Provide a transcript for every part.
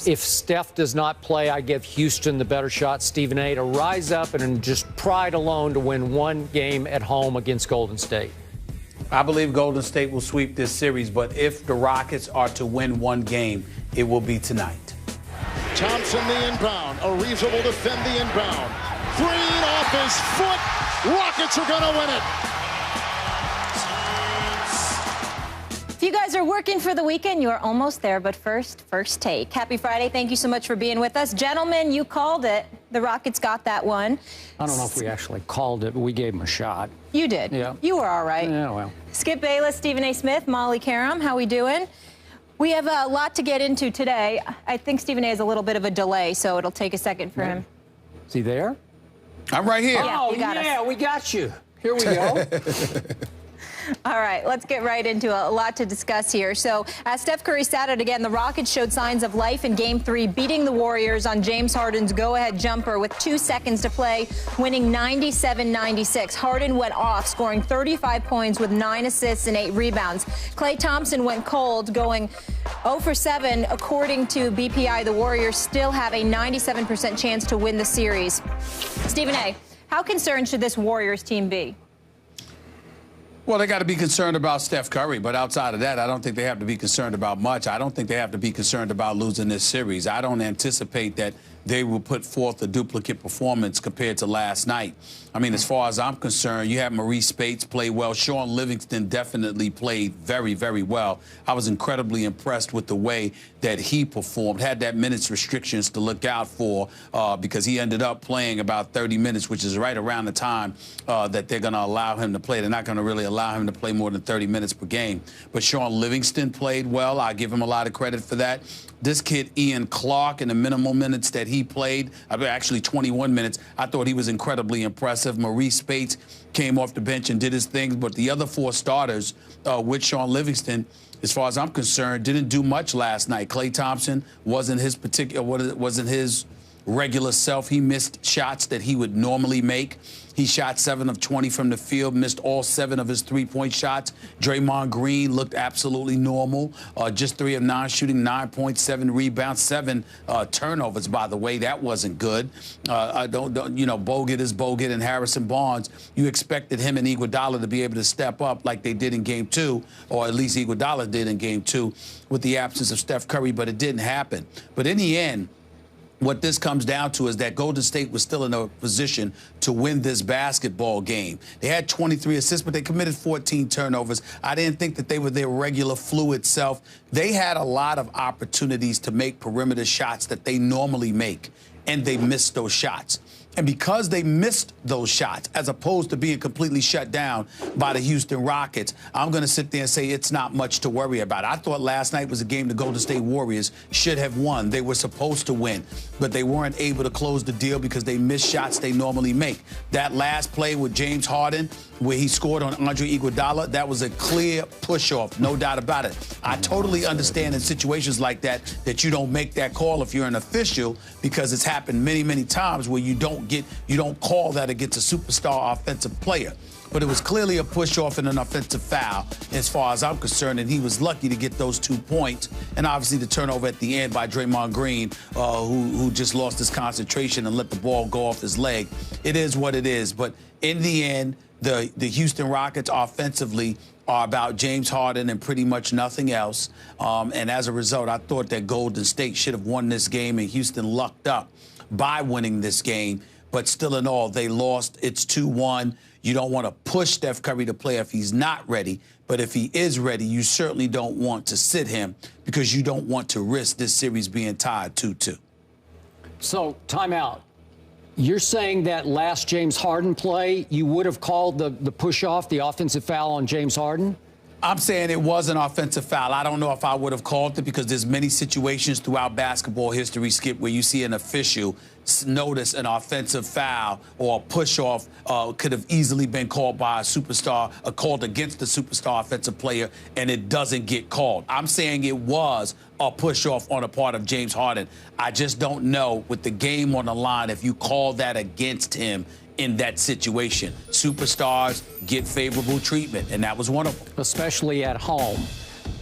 If Steph does not play, I give Houston the better shot, Stephen A., to rise up and just pride alone to win one game at home against Golden State. I believe Golden State will sweep this series, but if the Rockets are to win one game, it will be tonight. Thompson the inbound. Ariza will defend the inbound. Green off his foot. Rockets are going to win it. If you guys are working for the weekend, you're almost there. But first take. Happy Friday. Thank you so much for being with us. Gentlemen, you called it. The Rockets got that one. I don't know if we actually called it, but we gave them a shot. You did. Yeah. You were all right. Yeah, well. Skip Bayless, Stephen A. Smith, Molly Karam, how we doing? We have a lot to get into today. I think Stephen A. has a little bit of a delay, so it'll take a second for him. Is he there? I'm right here. Oh, yeah, we got you. Here we go. All right, let's get right into a lot to discuss here. So, as Steph Curry stated again, the Rockets showed signs of life in Game 3, beating the Warriors on James Harden's go-ahead jumper with 2 seconds to play, winning 97-96. Harden went off, scoring 35 points with 9 assists and 8 rebounds. Klay Thompson went cold, going 0 for 7. According to BPI, the Warriors still have a 97% chance to win the series. Stephen A., how concerned should this Warriors team be? Well, they got to be concerned about Steph Curry, but outside of that, I don't think they have to be concerned about much. I don't think they have to be concerned about losing this series. I don't anticipate that they will put forth a duplicate performance compared to last night. I mean, as far as I'm concerned, you have Maurice Spates play well. Sean Livingston definitely played very, very well. I was incredibly impressed with the way that he performed. Had that minutes restrictions to look out for because he ended up playing about 30 minutes, which is right around the time that they're going to allow him to play. They're not going to really allow him to play more than 30 minutes per game. But Sean Livingston played well. I give him a lot of credit for that. This kid, Ian Clark, in the minimal minutes that he played, actually 21 minutes, I thought he was incredibly impressive. Maurice Spates came off the bench and did his thing, but the other 4 starters with Sean Livingston, as far as I'm concerned, didn't do much last night. Klay Thompson wasn't his regular self. He missed shots that he would normally make. He shot 7 of 20 from the field, missed all 7 of his 3-point shots. Draymond Green looked absolutely normal. Just 3 of 9 shooting, 9 points, 7 rebounds, 7 turnovers, by the way. That wasn't good. Bogut is Bogut, and Harrison Barnes, you expected him and Iguodala to be able to step up like they did in Game 2, or at least Iguodala did in Game 2 with the absence of Steph Curry, but it didn't happen. But in the end, what this comes down to is that Golden State was still in a position to win this basketball game. They had 23 assists, but they committed 14 turnovers. I didn't think that they were their regular fluid self. They had a lot of opportunities to make perimeter shots that they normally make, and they missed those shots. And because they missed those shots, as opposed to being completely shut down by the Houston Rockets, I'm going to sit there and say it's not much to worry about. I thought last night was a game the Golden State Warriors should have won. They were supposed to win, but they weren't able to close the deal because they missed shots they normally make. That last play with James Harden, where he scored on Andre Iguodala, that was a clear push-off, no doubt about it. I totally understand in situations like that you don't make that call if you're an official, because it's happened many, many times where you don't call that against a superstar offensive player. But it was clearly a push-off and an offensive foul as far as I'm concerned, and he was lucky to get those 2 points. And obviously the turnover at the end by Draymond Green, who just lost his concentration and let the ball go off his leg. It is what it is. But in the end, the Houston Rockets offensively are about James Harden and pretty much nothing else. And as a result, I thought that Golden State should have won this game, and Houston lucked up by winning this game. But still in all, they lost. It's 2-1. You don't want to push Steph Curry to play if he's not ready. But if he is ready, you certainly don't want to sit him because you don't want to risk this series being tied 2-2. So, timeout. You're saying that last James Harden play, you would have called the push-off, the offensive foul on James Harden? I'm saying it was an offensive foul. I don't know if I would have called it because there's many situations throughout basketball history, Skip, where you see an official notice an offensive foul or a push-off could have easily been called by a superstar, called against a superstar offensive player, and it doesn't get called. I'm saying it was a push-off on the part of James Harden. I just don't know, with the game on the line, if you call that against him in that situation. Superstars get favorable treatment, and that was one of them. Especially at home.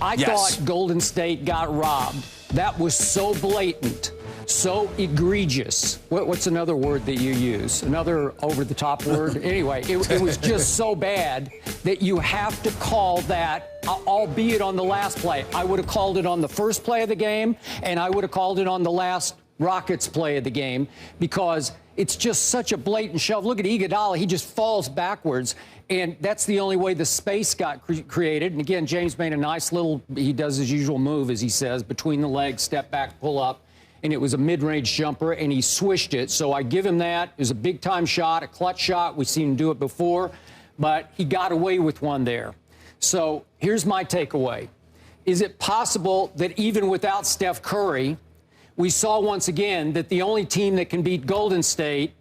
I thought Golden State got robbed That was so blatant, so egregious. What's another word that you use? Another over-the-top word? Anyway, it was just so bad that you have to call that, albeit on the last play. I would have called it on the first play of the game, and I would have called it on the last Rockets play of the game, because it's just such a blatant shove. Look at Iguodala. He just falls backwards, and that's the only way the space got created. And again, James made a nice little, he does his usual move, as he says, between the legs, step back, pull up, and it was a mid-range jumper, and he swished it. So I give him that. It was a big-time shot, a clutch shot. We've seen him do it before, but he got away with one there. So here's my takeaway. Is it possible that even without Steph Curry, we saw once again that the only team that can beat Golden State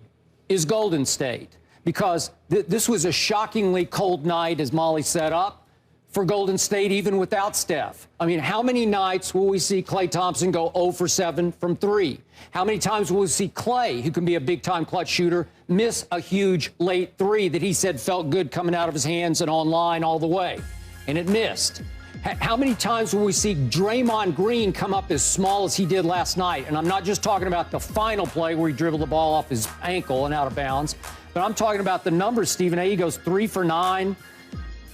is Golden State? Because this was a shockingly cold night, as Molly set up, for Golden State, even without Steph. I mean, how many nights will we see Klay Thompson go 0 for 7 from 3? How many times will we see Klay, who can be a big-time clutch shooter, miss a huge late 3 that he said felt good coming out of his hands and online all the way, and it missed? How many times will we see Draymond Green come up as small as he did last night? And I'm not just talking about the final play where he dribbled the ball off his ankle and out of bounds, but I'm talking about the numbers, Stephen A. He goes 3 for 9,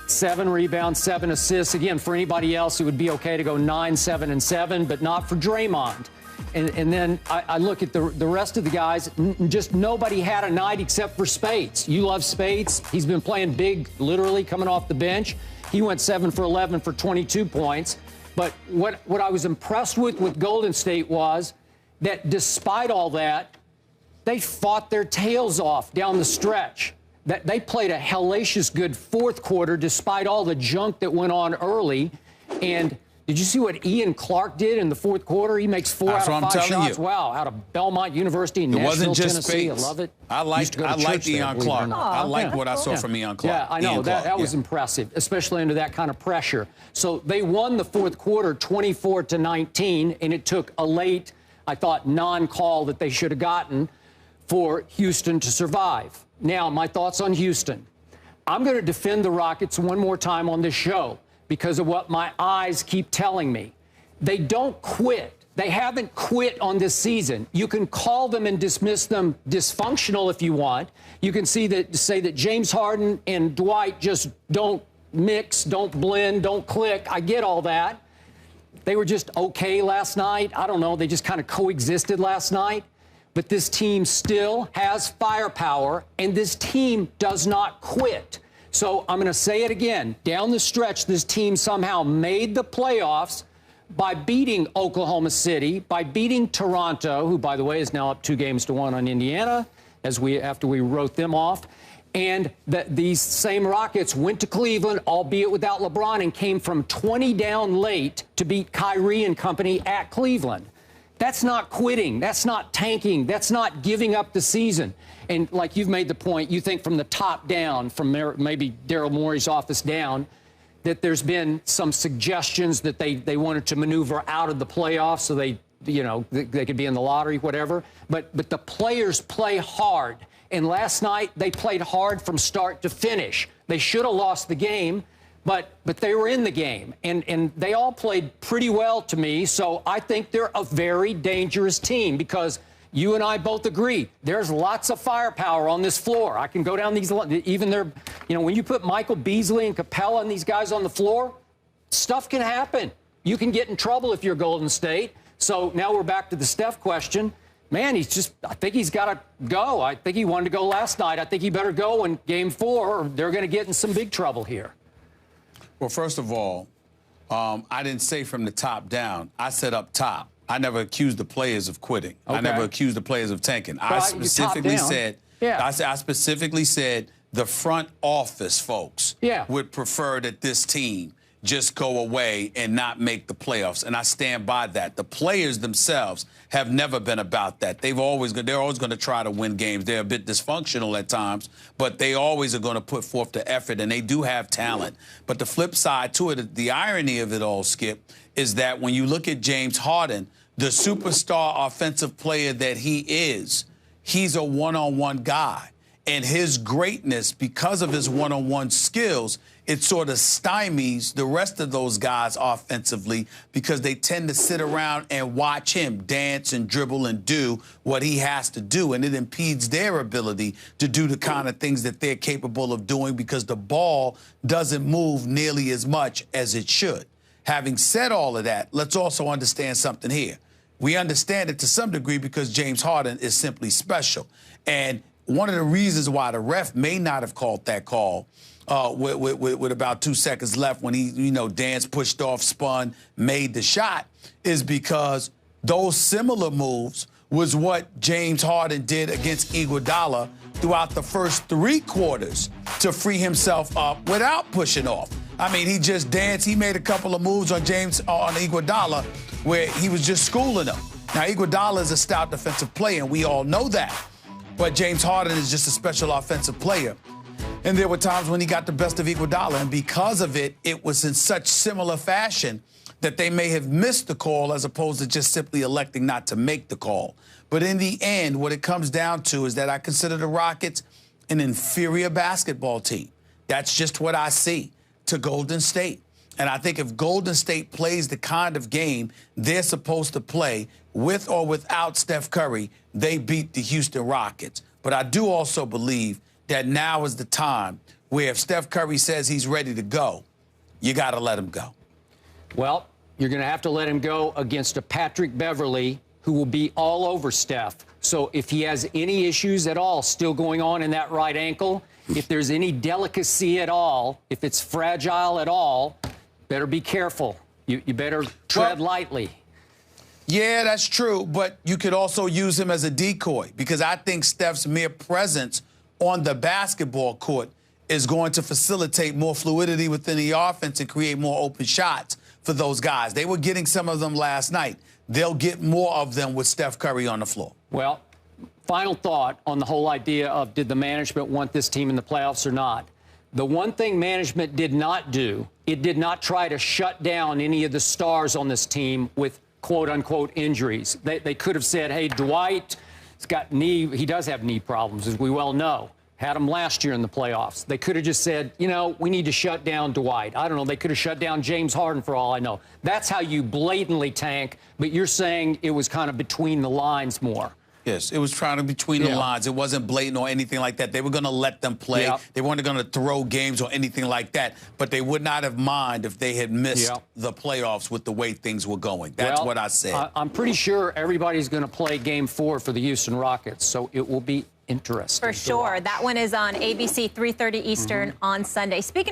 7 rebounds, 7 assists. Again, for anybody else, it would be okay to go 9, 7, and 7, but not for Draymond. And then I look at the rest of the guys, just nobody had a night except for Spates. You love Spates. He's been playing big, literally, coming off the bench. He went 7 for 11 for 22 points. But what I was impressed with Golden State was that despite all that, they fought their tails off down the stretch. That they played a hellacious good fourth quarter despite all the junk that went on early. And did you see what Ian Clark did in the fourth quarter? He makes 4 out of 5 shots. Wow, out of Belmont University in Nashville, Tennessee. I love it. I liked Ian Clark. I liked what I saw from Ian Clark. Yeah, I know. That was impressive, especially under that kind of pressure. So they won the fourth quarter 24-19, and it took a late, I thought, non-call that they should have gotten for Houston to survive. Now, my thoughts on Houston. I'm going to defend the Rockets one more time on this show because of what my eyes keep telling me. They don't quit. They haven't quit on this season. You can call them and dismiss them dysfunctional if you want. You can say that James Harden and Dwight just don't mix, don't blend, don't click. I get all that. They were just okay last night. I don't know. They just kind of coexisted last night. But this team still has firepower, and this team does not quit. So I'm going to say it again. Down the stretch, this team somehow made the playoffs by beating Oklahoma City, by beating Toronto, who, by the way, is now up 2-1 on Indiana, after we wrote them off. And these same Rockets went to Cleveland, albeit without LeBron, and came from 20 down late to beat Kyrie and company at Cleveland. That's not quitting. That's not tanking. That's not giving up the season. And like you've made the point, you think from the top down, from maybe Daryl Morey's office down, that there's been some suggestions that they wanted to maneuver out of the playoffs so they could be in the lottery, whatever. But the players play hard. And last night, they played hard from start to finish. They should have lost the game, but they were in the game. And they all played pretty well to me. So I think they're a very dangerous team because you and I both agree there's lots of firepower on this floor. I can go down these, even their, when you put Michael Beasley and Capella and these guys on the floor, stuff can happen. You can get in trouble if you're Golden State. So now we're back to the Steph question. Man, I think he's got to go. I think he wanted to go last night. I think he better go in Game 4 or they're going to get in some big trouble here. Well, first of all, I didn't say from the top down. I said up top. I never accused the players of quitting. Okay. I never accused the players of tanking. I specifically said the front office folks would prefer that this team just go away and not make the playoffs. And I stand by that. The players themselves have never been about that. They're always going to try to win games. They're a bit dysfunctional at times, but they always are going to put forth the effort, and they do have talent. But the flip side to it, the irony of it all, Skip, is that when you look at James Harden, the superstar offensive player that he is, he's a one-on-one guy. And his greatness, because of his one-on-one skills, it sort of stymies the rest of those guys offensively because they tend to sit around and watch him dance and dribble and do what he has to do. And it impedes their ability to do the kind of things that they're capable of doing because the ball doesn't move nearly as much as it should. Having said all of that, let's also understand something here. We understand it to some degree because James Harden is simply special. And one of the reasons why the ref may not have called that call with about 2 seconds left when he, danced, pushed off, spun, made the shot is because those similar moves was what James Harden did against Iguodala throughout the first 3 quarters to free himself up without pushing off. I mean, he just danced. He made a couple of moves on Iguodala where he was just schooling him. Now, Iguodala is a stout defensive player, and we all know that. But James Harden is just a special offensive player. And there were times when he got the best of Iguodala, and because of it, it was in such similar fashion that they may have missed the call as opposed to just simply electing not to make the call. But in the end, what it comes down to is that I consider the Rockets an inferior basketball team. That's just what I see to Golden State. And I think if Golden State plays the kind of game they're supposed to play with or without Steph Curry, they beat the Houston Rockets. But I do also believe that now is the time where if Steph Curry says he's ready to go, you got to let him go. Well, you're going to have to let him go against a Patrick Beverley who will be all over Steph. So if he has any issues at all still going on in that right ankle, if there's any delicacy at all, if it's fragile at all, better be careful. You better tread lightly. Yeah, that's true, but you could also use him as a decoy because I think Steph's mere presence on the basketball court is going to facilitate more fluidity within the offense and create more open shots for those guys. They were getting some of them last night. They'll get more of them with Steph Curry on the floor. Well, final thought on the whole idea of did the management want this team in the playoffs or not? The one thing management did not do, it did not try to shut down any of the stars on this team with quote-unquote injuries. They could have said, hey, Dwight, he does have knee problems, as we well know. Had him last year in the playoffs. They could have just said, we need to shut down Dwight. I don't know. They could have shut down James Harden for all I know. That's how you blatantly tank, but you're saying it was kind of between the lines more. Yes, it was trying to between the lines. It wasn't blatant or anything like that. They were going to let them play. Yep. They weren't going to throw games or anything like that. But they would not have mind if they had missed the playoffs with the way things were going. That's what I said. I'm pretty sure everybody's going to play Game 4 for the Houston Rockets, so it will be interesting. For sure. That one is on ABC 3:30 Eastern on Sunday. Speaking of